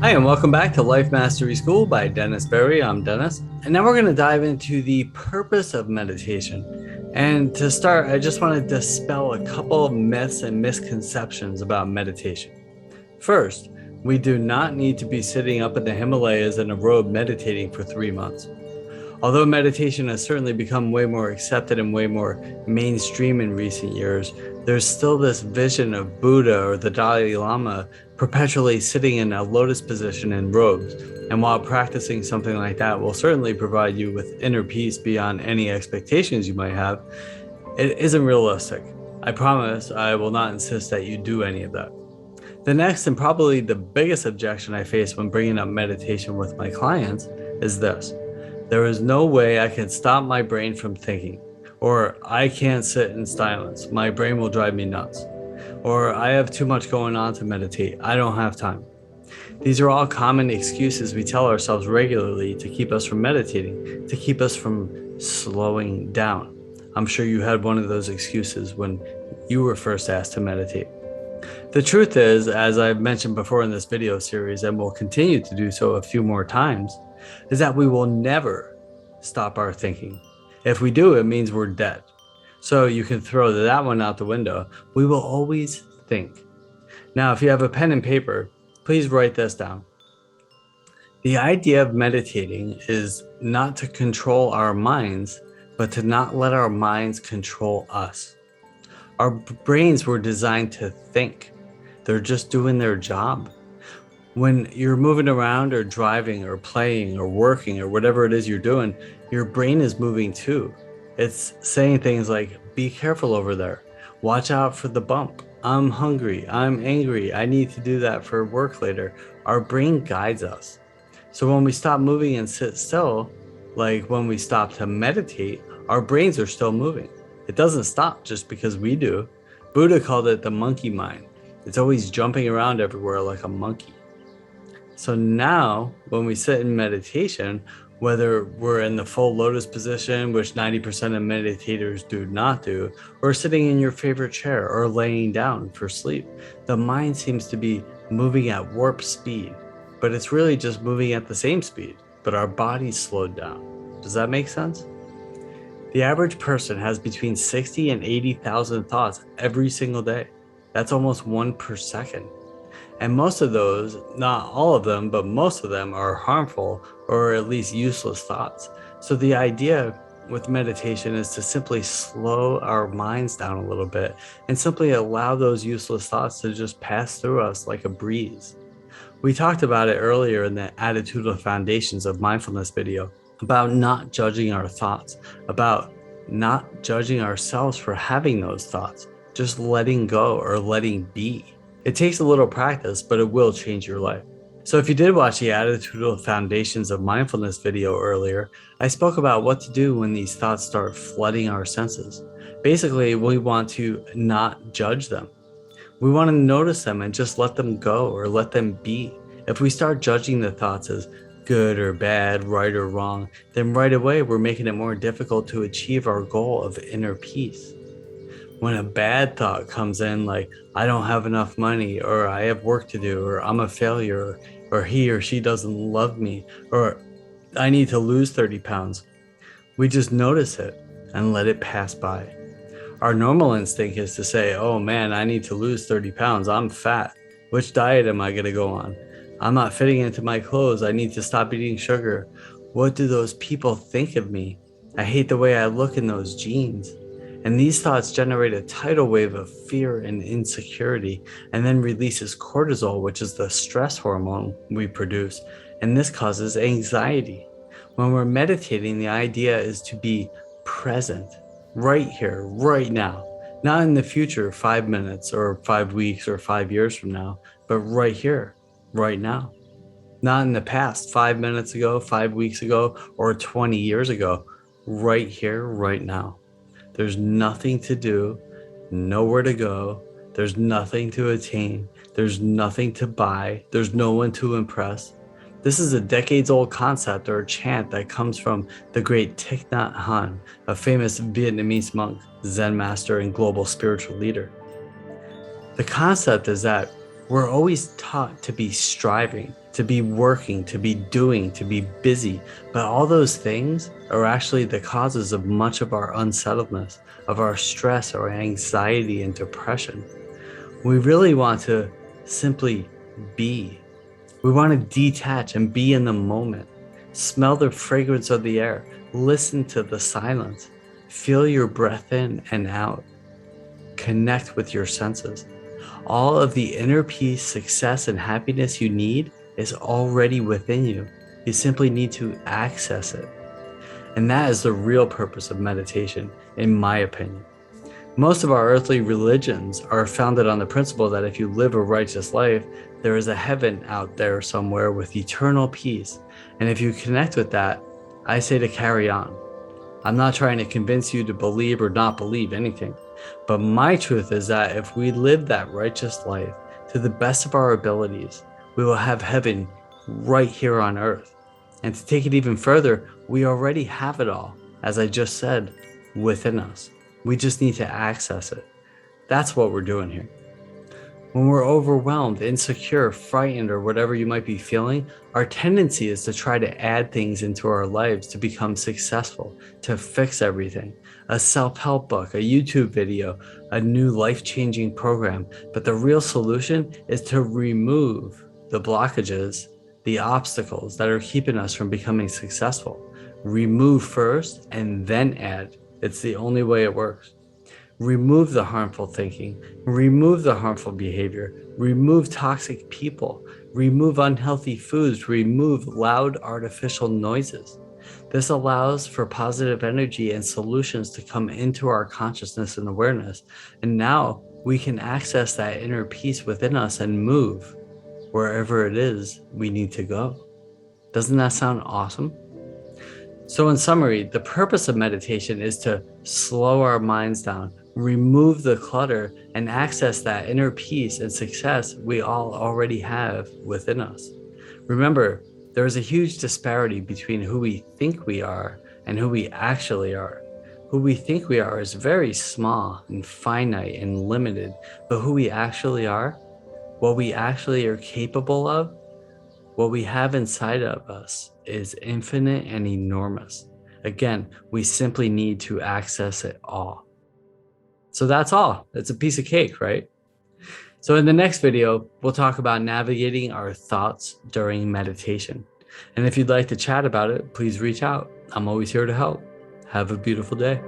Hi, and welcome back to Life Mastery School by Dennis Berry. I'm Dennis. And now we're going to dive into the purpose of meditation. And to start, I just want to dispel a couple of myths and misconceptions about meditation. First, we do not need to be sitting up in the Himalayas in a robe meditating for 3 months. Although meditation has certainly become way more accepted and way more mainstream in recent years, there's still this vision of Buddha or the Dalai Lama perpetually sitting in a lotus position in robes. And while practicing something like that will certainly provide you with inner peace beyond any expectations you might have, it isn't realistic. I promise I will not insist that you do any of that. The next and probably the biggest objection I face when bringing up meditation with my clients is this. There is no way I can stop my brain from thinking, or I can't sit in silence. My brain will drive me nuts, or I have too much going on to meditate. I don't have time. These are all common excuses we tell ourselves regularly to keep us from meditating, to keep us from slowing down. I'm sure you had one of those excuses when you were first asked to meditate. The truth is, as I've mentioned before in this video series, and will continue to do so a few more times, is that we will never stop our thinking. If we do, it means we're dead. So you can throw that one out the window. We will always think. Now, if you have a pen and paper, please write this down. The idea of meditating is not to control our minds, but to not let our minds control us. Our brains were designed to think. They're just doing their job. When you're moving around or driving or playing or working or whatever it is you're doing, your brain is moving too. It's saying things like, be careful over there. Watch out for the bump. I'm hungry. I'm angry. I need to do that for work later. Our brain guides us. So when we stop moving and sit still, like when we stop to meditate, our brains are still moving. It doesn't stop just because we do. Buddha called it the monkey mind. It's always jumping around everywhere like a monkey. So now when we sit in meditation, whether we're in the full lotus position, which 90% of meditators do not do, or sitting in your favorite chair or laying down for sleep, the mind seems to be moving at warp speed, but it's really just moving at the same speed, but our body's slowed down. Does that make sense? The average person has between 60 and 80,000 thoughts every single day. That's almost 1 per second. And most of those, not all of them, but most of them are harmful or at least useless thoughts. So the idea with meditation is to simply slow our minds down a little bit and simply allow those useless thoughts to just pass through us like a breeze. We talked about it earlier in the attitudinal foundations of mindfulness video about not judging our thoughts, about not judging ourselves for having those thoughts, just letting go or letting be. It takes a little practice, but it will change your life. So if you did watch the Attitudinal Foundations of Mindfulness video earlier, I spoke about what to do when these thoughts start flooding our senses. Basically, we want to not judge them. We want to notice them and just let them go or let them be. If we start judging the thoughts as good or bad, right or wrong, then right away we're making it more difficult to achieve our goal of inner peace. When a bad thought comes in, like, I don't have enough money, or I have work to do, or I'm a failure, or he or she doesn't love me, or I need to lose 30 pounds, we just notice it and let it pass by. Our normal instinct is to say, oh man, I need to lose 30 pounds. I'm fat. Which diet am I going to go on? I'm not fitting into my clothes. I need to stop eating sugar. What do those people think of me? I hate the way I look in those jeans. And these thoughts generate a tidal wave of fear and insecurity, and then releases cortisol, which is the stress hormone we produce. And this causes anxiety. When we're meditating, the idea is to be present, right here, right now, not in the future, 5 minutes or 5 weeks or 5 years from now, but right here, right now. Not in the past, 5 minutes ago, 5 weeks ago, or 20 years ago, right here, right now. There's nothing to do, nowhere to go. There's nothing to attain. There's nothing to buy. There's no one to impress. This is a decades-old concept or chant that comes from the great Thich Nhat Hanh, a famous Vietnamese monk, Zen master, and global spiritual leader. The concept is that we're always taught to be striving, to be working, to be doing, to be busy. But all those things are actually the causes of much of our unsettledness, of our stress, our anxiety, and depression. We really want to simply be. We want to detach and be in the moment. Smell the fragrance of the air. Listen to the silence. Feel your breath in and out. Connect with your senses. All of the inner peace, success, and happiness you need is already within you. You simply need to access it. And that is the real purpose of meditation, in my opinion. Most of our earthly religions are founded on the principle that if you live a righteous life, there is a heaven out there somewhere with eternal peace. And if you connect with that, I say to carry on. I'm not trying to convince you to believe or not believe anything. But my truth is that if we live that righteous life to the best of our abilities, we will have heaven right here on earth. And to take it even further, we already have it all, as I just said, within us. We just need to access it. That's what we're doing here. When we're overwhelmed, insecure, frightened, or whatever you might be feeling, our tendency is to try to add things into our lives to become successful, to fix everything. A self-help book, a YouTube video, a new life-changing program. But the real solution is to remove the blockages, the obstacles that are keeping us from becoming successful. Remove first and then add. It's the only way it works. Remove the harmful thinking, remove the harmful behavior, remove toxic people, remove unhealthy foods, remove loud artificial noises. This allows for positive energy and solutions to come into our consciousness and awareness. And now we can access that inner peace within us and move wherever it is we need to go. Doesn't that sound awesome? So in summary, the purpose of meditation is to slow our minds down, remove the clutter, and access that inner peace and success we all already have within us. Remember, there is a huge disparity between who we think we are and who we actually are. Who we think we are is very small and finite and limited, but who we actually are, what we actually are capable of, what we have inside of us is infinite and enormous. Again, we simply need to access it all. So that's all. It's a piece of cake, right? So in the next video, we'll talk about navigating our thoughts during meditation. And if you'd like to chat about it, please reach out. I'm always here to help. Have a beautiful day.